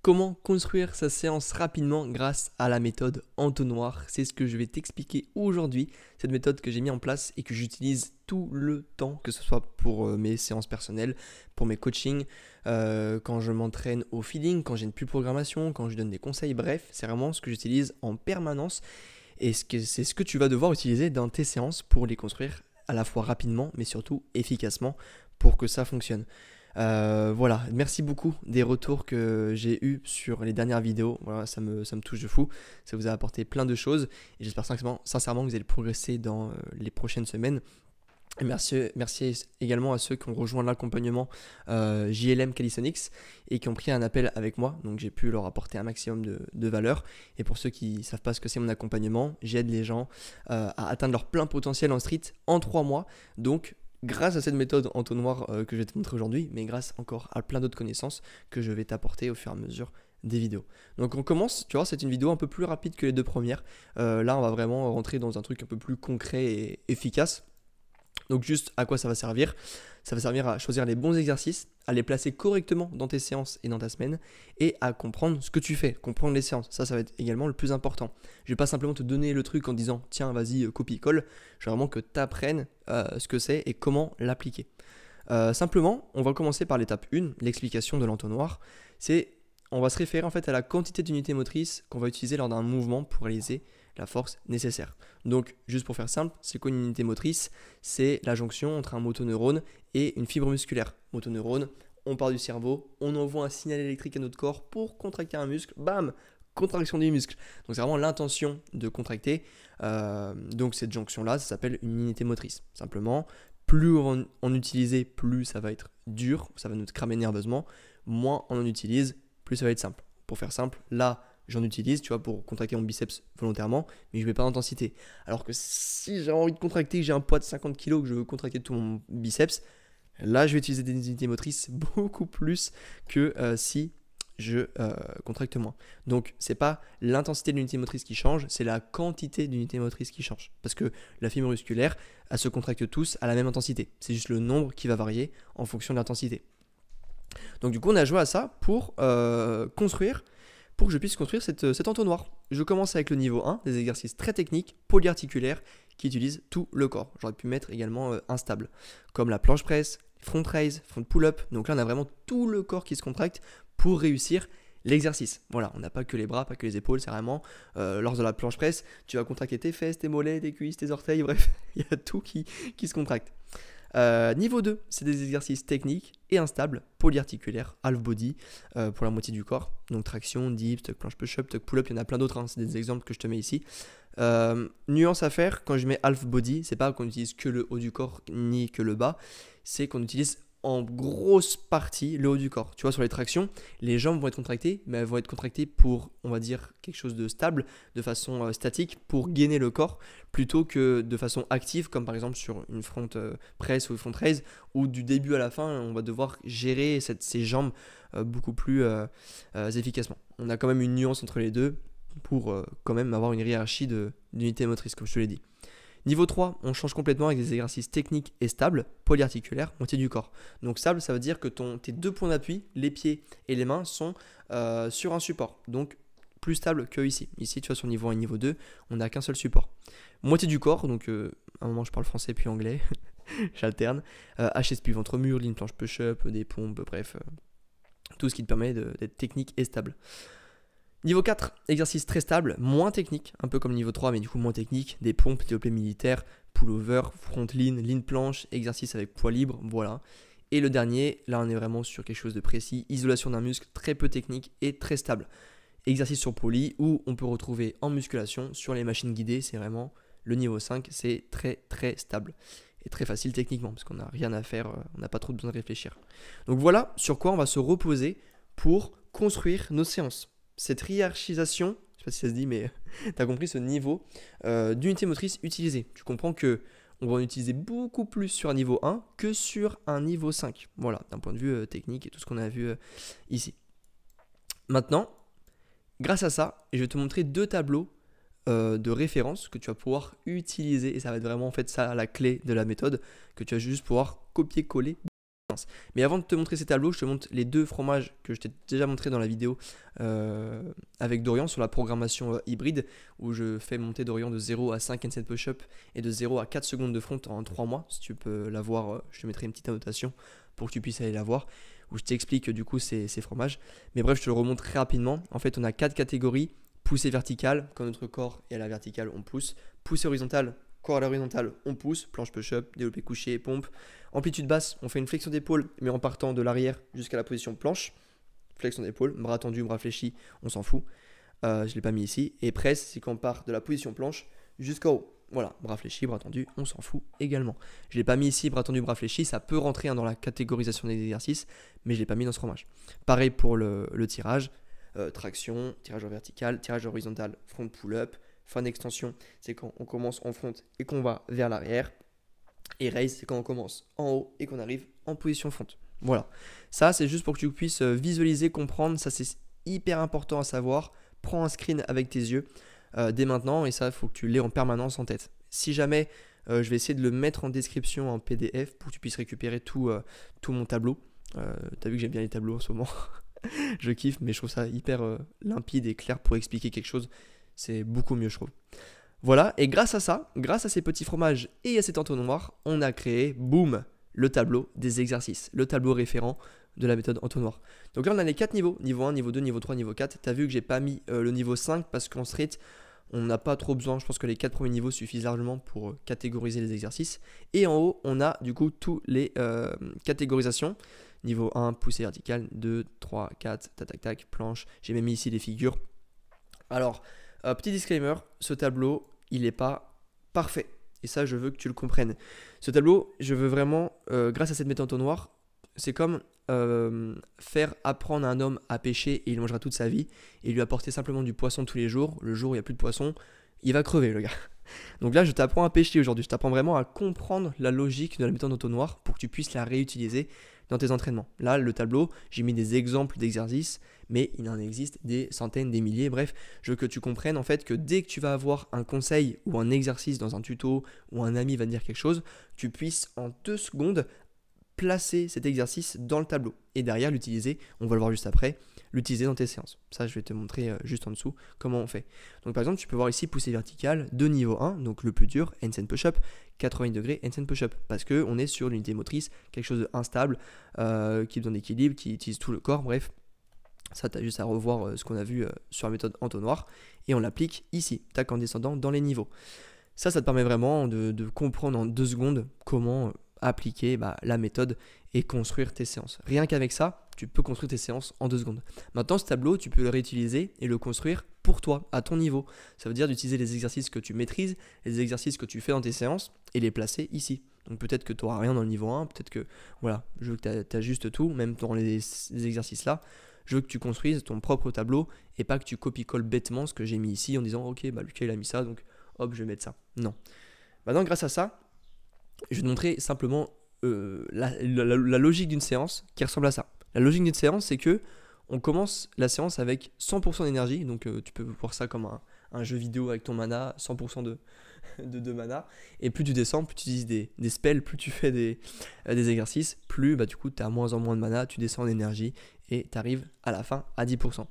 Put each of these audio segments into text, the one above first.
Comment construire sa séance rapidement grâce à la méthode entonnoir? C'est ce que je vais t'expliquer aujourd'hui. Cette méthode que j'ai mis en place et que j'utilise tout le temps, que ce soit pour mes séances personnelles, pour mes coachings, quand je m'entraîne au feeling, quand j'ai une pub programmation, quand je donne des conseils. Bref, c'est vraiment ce que j'utilise en permanence et c'est ce que tu vas devoir utiliser dans tes séances pour les construire à la fois rapidement mais surtout efficacement pour que ça fonctionne. Voilà, merci beaucoup des retours que j'ai eus sur les dernières vidéos. Voilà, ça me touche de fou. Ça vous a apporté plein de choses et j'espère sincèrement que vous allez progresser dans les prochaines semaines. Et merci également à ceux qui ont rejoint l'accompagnement JLM Calisthenics et qui ont pris un appel avec moi. Donc j'ai pu leur apporter un maximum de valeur. Et pour ceux qui ne savent pas ce que c'est mon accompagnement, j'aide les gens à atteindre leur plein potentiel en street en 3 mois. Donc grâce à cette méthode entonnoir que je vais te montrer aujourd'hui, mais grâce encore à plein d'autres connaissances que je vais t'apporter au fur et à mesure des vidéos. Donc on commence, tu vois, c'est une vidéo un peu plus rapide que les deux premières. Là on va vraiment rentrer dans un truc un peu plus concret et efficace. Donc juste à quoi ça va servir? Ça va servir à choisir les bons exercices, à les placer correctement dans tes séances et dans ta semaine et à comprendre ce que tu fais, comprendre les séances. Ça va être également le plus important. Je vais pas simplement te donner le truc en disant tiens vas-y copie-colle. Je veux vraiment que tu apprennes ce que c'est et comment l'appliquer. Simplement, on va commencer par l'étape 1, l'explication de l'entonnoir. On va se référer en fait à la quantité d'unités motrices qu'on va utiliser lors d'un mouvement pour réaliser la force nécessaire. Donc, juste pour faire simple, c'est quoi une unité motrice? C'est la jonction entre un motoneurone et une fibre musculaire. Motoneurone, on part du cerveau, on envoie un signal électrique à notre corps pour contracter un muscle, bam, contraction du muscle. Donc, c'est vraiment l'intention de contracter. Donc, cette jonction-là, ça s'appelle une unité motrice. Simplement, plus on en utilise, plus ça va être dur, ça va nous cramer nerveusement. Moins on en utilise, plus ça va être simple. Pour faire simple, là, j'en utilise, tu vois, pour contracter mon biceps volontairement, mais je ne mets pas d'intensité. Alors que si j'ai envie de contracter, que j'ai un poids de 50 kg, que je veux contracter tout mon biceps, là, je vais utiliser des unités motrices beaucoup plus que si je contracte moins. Donc, ce n'est pas l'intensité de l'unité motrice qui change, c'est la quantité d'unités motrices qui change. Parce que la fibre musculaire, elle se contracte tous à la même intensité. C'est juste le nombre qui va varier en fonction de l'intensité. Donc, du coup, on a joué à ça pour que je puisse construire cet entonnoir. Je commence avec le niveau 1, des exercices très techniques, polyarticulaires, qui utilisent tout le corps. J'aurais pu mettre également instable, comme la planche presse, front raise, front pull-up. Donc là, on a vraiment tout le corps qui se contracte pour réussir l'exercice. Voilà, on n'a pas que les bras, pas que les épaules, c'est vraiment, lors de la planche presse, tu vas contracter tes fesses, tes mollets, tes cuisses, tes orteils, bref, il y a tout qui se contracte. Niveau 2, c'est des exercices techniques et instables, polyarticulaires, half body pour la moitié du corps. Donc traction, dips, tuck planche push-up, tuck pull-up, il y en a plein d'autres, hein, c'est des exemples que je te mets ici. Nuance à faire, quand je mets half body, c'est pas qu'on utilise que le haut du corps ni que le bas, c'est qu'on utilise en grosse partie le haut du corps. Tu vois, sur les tractions, les jambes vont être contractées, mais elles vont être contractées pour, on va dire, quelque chose de stable, de façon statique, pour gainer le corps, plutôt que de façon active, comme par exemple sur une front press ou une front raise, où du début à la fin, on va devoir gérer ces jambes beaucoup plus efficacement. On a quand même une nuance entre les deux pour quand même avoir une hiérarchie d'unités motrices, comme je te l'ai dit. Niveau 3, on change complètement avec des exercices techniques et stables, polyarticulaires, moitié du corps. Donc stable, ça veut dire que tes deux points d'appui, les pieds et les mains, sont sur un support. Donc plus stable que ici. Ici, tu vois, sur niveau 1 et niveau 2, on n'a qu'un seul support. Moitié du corps, donc à un moment je parle français puis anglais, j'alterne. HSP, ventre mur, ligne planche push-up, des pompes, bref, tout ce qui te permet d'être technique et stable. Niveau 4, exercice très stable, moins technique, un peu comme niveau 3, mais du coup moins technique, des pompes, développé militaire, pull-over, front lean, ligne planche, exercice avec poids libre, voilà. Et le dernier, là on est vraiment sur quelque chose de précis, isolation d'un muscle, très peu technique et très stable. Exercice sur poly, où on peut retrouver en musculation, sur les machines guidées, c'est vraiment le niveau 5, c'est très très stable. Et très facile techniquement, parce qu'on n'a rien à faire, on n'a pas trop besoin de réfléchir. Donc voilà sur quoi on va se reposer pour construire nos séances. Cette hiérarchisation, je ne sais pas si ça se dit, mais tu as compris ce niveau d'unité motrice utilisée. Tu comprends qu'on va en utiliser beaucoup plus sur un niveau 1 que sur un niveau 5. Voilà, d'un point de vue technique et tout ce qu'on a vu ici. Maintenant, grâce à ça, je vais te montrer deux tableaux de référence que tu vas pouvoir utiliser. Et ça va être vraiment en fait ça la clé de la méthode, que tu vas juste pouvoir copier-coller. séance. Mais avant de te montrer ces tableaux, je te montre les 2 fromages que je t'ai déjà montré dans la vidéo avec Dorian sur la programmation hybride, où je fais monter Dorian de 0 à 5 handstand push-up et de 0 à 4 secondes de front en 3 mois. Si tu peux la voir, je te mettrai une petite annotation pour que tu puisses aller la voir, où je t'explique du coup ces fromages. Mais bref, je te le remonte très rapidement. En fait, on a 4 catégories. Poussée verticale, quand notre corps est à la verticale, on pousse. Poussée horizontale, corps à l'horizontale, on pousse. Planche push-up, développé couché, pompe. Amplitude basse, on fait une flexion d'épaule, mais en partant de l'arrière jusqu'à la position planche. Flexion d'épaule, bras tendu, bras fléchis, on s'en fout. Je ne l'ai pas mis ici. Et presse, c'est quand on part de la position planche jusqu'en haut. Voilà, bras fléchis, bras tendus, on s'en fout également. Je ne l'ai pas mis ici, bras tendus, bras fléchis. Ça peut rentrer dans la catégorisation des exercices, mais je ne l'ai pas mis dans ce fromage. Pareil pour le tirage. Traction, tirage en vertical, tirage horizontal, front pull-up, fin d'extension, c'est quand on commence en front et qu'on va vers l'arrière. Et raise, c'est quand on commence en haut et qu'on arrive en position front. Voilà, ça c'est juste pour que tu puisses visualiser, comprendre, ça c'est hyper important à savoir. Prends un screen avec tes yeux dès maintenant et ça il faut que tu l'aies en permanence en tête. Si jamais, je vais essayer de le mettre en description en PDF pour que tu puisses récupérer tout mon tableau. T'as vu que j'aime bien les tableaux en ce moment. Je kiffe, mais je trouve ça hyper limpide et clair pour expliquer quelque chose. C'est beaucoup mieux, je trouve. Voilà, et grâce à ça, grâce à ces petits fromages et à cet entonnoir, on a créé, boum, le tableau des exercices, le tableau référent de la méthode entonnoir. Donc là, on a les 4 niveaux, niveau 1, niveau 2, niveau 3, niveau 4. Tu as vu que j'ai pas mis le niveau 5 parce qu'en street, on n'a pas trop besoin. Je pense que les 4 premiers niveaux suffisent largement pour catégoriser les exercices. Et en haut, on a du coup toutes les catégorisations. Niveau 1, poussée verticale, 2, 3, 4, tac tac tac, planche. J'ai même mis ici des figures. Alors, petit disclaimer, ce tableau, il n'est pas parfait. Et ça, je veux que tu le comprennes. Ce tableau, je veux vraiment, grâce à cette méthode entonnoir, c'est comme faire apprendre à un homme à pêcher et il mangera toute sa vie. Et lui apporter simplement du poisson tous les jours. Le jour où il n'y a plus de poisson, il va crever, le gars. Donc là, je t'apprends à pêcher aujourd'hui. Je t'apprends vraiment à comprendre la logique de la méthode entonnoir pour que tu puisses la réutiliser dans tes entraînements. Là, le tableau, j'ai mis des exemples d'exercices, mais il en existe des centaines, des milliers. Bref, je veux que tu comprennes en fait que dès que tu vas avoir un conseil ou un exercice dans un tuto ou un ami va te dire quelque chose, tu puisses en 2 secondes placer cet exercice dans le tableau et derrière l'utiliser, on va le voir juste après, l'utiliser dans tes séances. Ça, je vais te montrer juste en dessous comment on fait. Donc par exemple, tu peux voir ici poussée verticale de niveau 1, donc le plus dur, handstand push-up, 80 degrés handstand push-up, parce qu'on est sur l'unité motrice, quelque chose d'instable, qui donne l'équilibre, qui utilise tout le corps, bref. Ça, tu as juste à revoir ce qu'on a vu sur la méthode entonnoir et on l'applique ici, tac en descendant dans les niveaux. Ça te permet vraiment de comprendre en 2 secondes comment appliquer la méthode et construire tes séances. Rien qu'avec ça, tu peux construire tes séances en 2 secondes. Maintenant, ce tableau, tu peux le réutiliser et le construire pour toi, à ton niveau. Ça veut dire d'utiliser les exercices que tu maîtrises, les exercices que tu fais dans tes séances et les placer ici. Donc peut-être que tu n'auras rien dans le niveau 1, peut-être que, voilà, je veux que tu ajustes tout, même dans les exercices là. Je veux que tu construises ton propre tableau et pas que tu copies-colles bêtement ce que j'ai mis ici en disant ok, Lucas il a mis ça, donc hop, je vais mettre ça. Non. Maintenant, grâce à ça, je vais te montrer simplement la logique d'une séance qui ressemble à ça. La logique d'une séance, c'est que on commence la séance avec 100% d'énergie. Donc tu peux voir ça comme un jeu vidéo avec ton mana, 100% de mana. Et plus tu descends, plus tu utilises des spells, plus tu fais des exercices, plus du coup tu as moins en moins de mana, tu descends en énergie et tu arrives à la fin à 10%.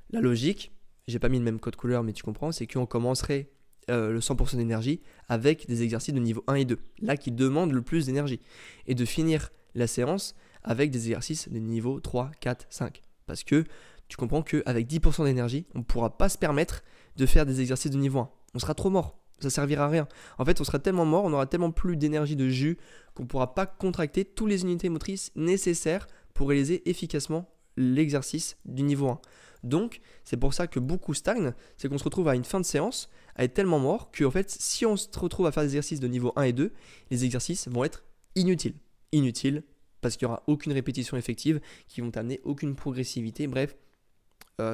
La logique, j'ai pas mis le même code couleur mais tu comprends, c'est qu'on commencerait le 100% d'énergie avec des exercices de niveau 1 et 2, là qui demandent le plus d'énergie, et de finir la séance avec des exercices de niveau 3, 4, 5. Parce que tu comprends qu'avec 10% d'énergie, on ne pourra pas se permettre de faire des exercices de niveau 1. On sera trop mort, ça ne servira à rien. En fait, on sera tellement mort, on aura tellement plus d'énergie de jus qu'on ne pourra pas contracter toutes les unités motrices nécessaires pour réaliser efficacement l'exercice du niveau 1. Donc, c'est pour ça que beaucoup stagnent, c'est qu'on se retrouve à une fin de séance à être tellement mort que en fait, si on se retrouve à faire des exercices de niveau 1 et 2, les exercices vont être inutiles. Inutiles parce qu'il n'y aura aucune répétition effective, qui vont t'amener aucune progressivité. Bref,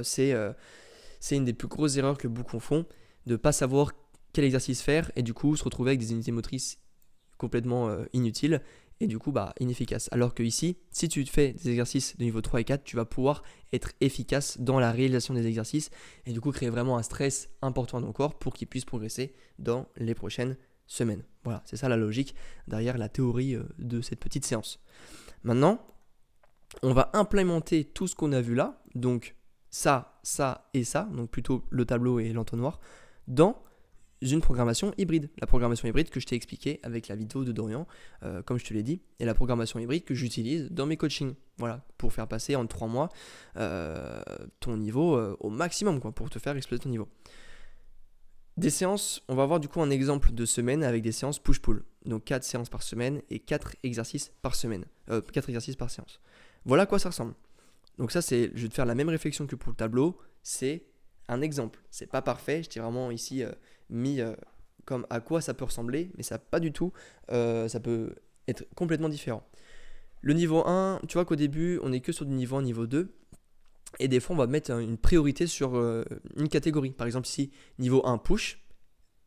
c'est une des plus grosses erreurs que beaucoup font, de ne pas savoir quel exercice faire et du coup se retrouver avec des unités motrices complètement inutiles et du coup inefficaces. Alors que ici, si tu fais des exercices de niveau 3 et 4, tu vas pouvoir être efficace dans la réalisation des exercices et du coup créer vraiment un stress important à ton corps pour qu'il puisse progresser dans les prochaines semaines. Voilà, c'est ça la logique derrière la théorie de cette petite séance. Maintenant, on va implémenter tout ce qu'on a vu là, donc ça et ça, donc plutôt le tableau et l'entonnoir, dans une programmation hybride. La programmation hybride que je t'ai expliqué avec la vidéo de Dorian, comme je te l'ai dit, et la programmation hybride que j'utilise dans mes coachings. Voilà, pour faire passer en 3 mois ton niveau au maximum, quoi, pour te faire exploser ton niveau. Des séances, on va voir du coup un exemple de semaine avec des séances push-pull. Donc 4 séances par semaine et 4 exercices par semaine. 4 exercices par séance. Voilà à quoi ça ressemble. Donc ça, je vais te faire la même réflexion que pour le tableau. C'est un exemple. C'est pas parfait. Je t'ai vraiment ici mis comme à quoi ça peut ressembler. Mais ça pas du tout. Ça peut être complètement différent. Le niveau 1, tu vois qu'au début, on n'est que sur du niveau 1, niveau 2. Et des fois, on va mettre une priorité sur une catégorie. Par exemple, ici, niveau 1 push,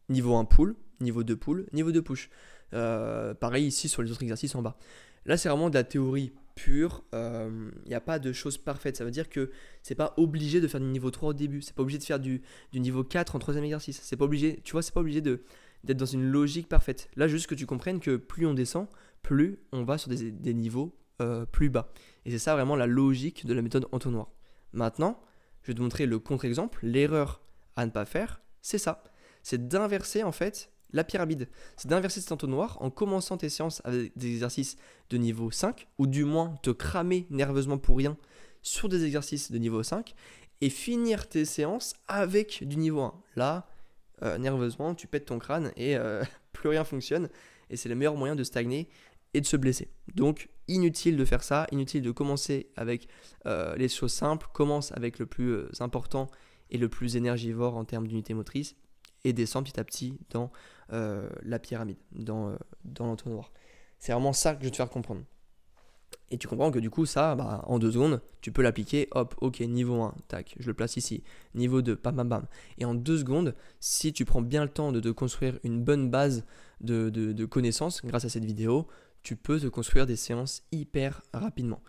niveau 1 pull, niveau 2 pull, niveau 2 push. Pareil ici sur les autres exercices en bas. Là, c'est vraiment de la théorie pure. Il n'y a pas de choses parfaites. Ça veut dire que c'est pas obligé de faire du niveau 3 au début. C'est pas obligé de faire du niveau 4 en troisième exercice. C'est pas obligé, tu vois, c'est pas obligé d'être dans une logique parfaite. Là, juste que tu comprennes que plus on descend, plus on va sur des niveaux plus bas. Et c'est ça vraiment la logique de la méthode entonnoir. Maintenant, je vais te montrer le contre-exemple. L'erreur à ne pas faire, c'est ça. C'est d'inverser en fait la pyramide. C'est d'inverser cet entonnoir en commençant tes séances avec des exercices de niveau 5, ou du moins te cramer nerveusement pour rien sur des exercices de niveau 5, et finir tes séances avec du niveau 1. Là, nerveusement, tu pètes ton crâne et plus rien fonctionne. Et c'est le meilleur moyen de stagner et de se blesser. Donc, inutile de faire ça, inutile de commencer avec les choses simples. Commence avec le plus important et le plus énergivore en termes d'unité motrice et descends petit à petit dans la pyramide, dans l'entonnoir. C'est vraiment ça que je vais te faire comprendre. Et tu comprends que du coup, ça, en 2 secondes, tu peux l'appliquer. Hop, ok, niveau 1, tac, je le place ici. Niveau 2, bam, bam, bam. Et en 2 secondes, si tu prends bien le temps de te construire une bonne base de connaissances grâce à cette vidéo, tu peux te construire des séances hyper rapidement.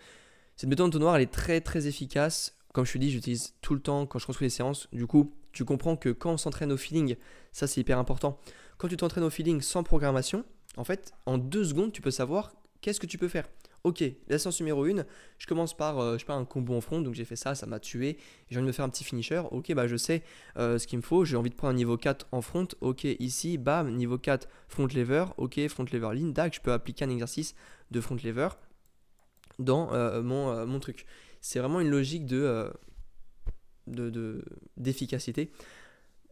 Cette méthode entonnoir, elle est très très efficace. Comme je te dis, j'utilise tout le temps quand je construis des séances. Du coup, tu comprends que quand on s'entraîne au feeling, ça c'est hyper important. Quand tu t'entraînes au feeling sans programmation, en fait, en 2 secondes, tu peux savoir qu'est-ce que tu peux faire. Ok, la séance numéro 1, je commence par un combo en front, donc j'ai fait ça m'a tué, j'ai envie de me faire un petit finisher, ok, je sais ce qu'il me faut, j'ai envie de prendre un niveau 4 en front, ok, ici, bam, niveau 4, front lever, ok, front lever lean, tac, je peux appliquer un exercice de front lever dans mon truc. C'est vraiment une logique d'efficacité,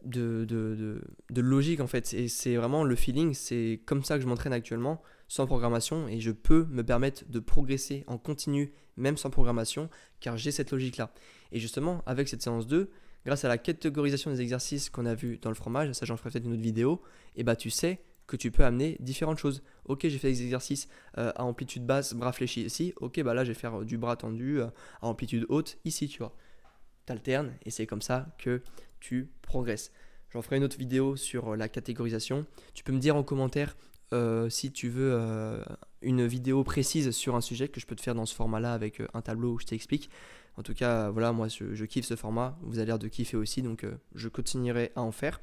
de logique en fait, et c'est vraiment le feeling, c'est comme ça que je m'entraîne actuellement, sans programmation, et je peux me permettre de progresser en continu, même sans programmation, car j'ai cette logique-là. Et justement, avec cette séance 2, grâce à la catégorisation des exercices qu'on a vu dans le fromage, ça j'en ferai peut-être une autre vidéo, et tu sais que tu peux amener différentes choses. Ok, j'ai fait des exercices à amplitude basse, bras fléchis ici, ok, là je vais faire du bras tendu à amplitude haute ici, tu vois. T'alternes, et c'est comme ça que tu progresses. J'en ferai une autre vidéo sur la catégorisation. Tu peux me dire en commentaire si tu veux une vidéo précise sur un sujet que je peux te faire dans ce format-là avec un tableau où je t'explique. En tout cas, voilà, moi je kiffe ce format. Vous avez l'air de kiffer aussi, donc je continuerai à en faire.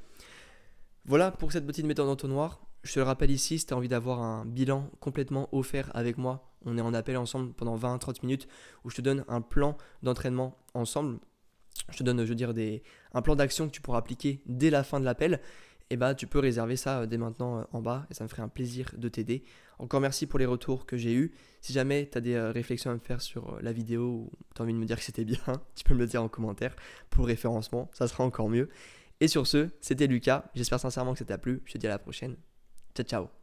Voilà pour cette petite méthode entonnoir. Je te le rappelle ici, si tu as envie d'avoir un bilan complètement offert avec moi, on est en appel ensemble pendant 20-30 minutes où je te donne un plan d'entraînement ensemble. Je te donne, un plan d'action que tu pourras appliquer dès la fin de l'appel. Et tu peux réserver ça dès maintenant en bas et ça me ferait un plaisir de t'aider. Encore merci pour les retours que j'ai eus. Si jamais tu as des réflexions à me faire sur la vidéo ou tu as envie de me dire que c'était bien, tu peux me le dire en commentaire pour le référencement, ça sera encore mieux. Et sur ce, c'était Lucas, j'espère sincèrement que ça t'a plu. Je te dis à la prochaine. Ciao ciao.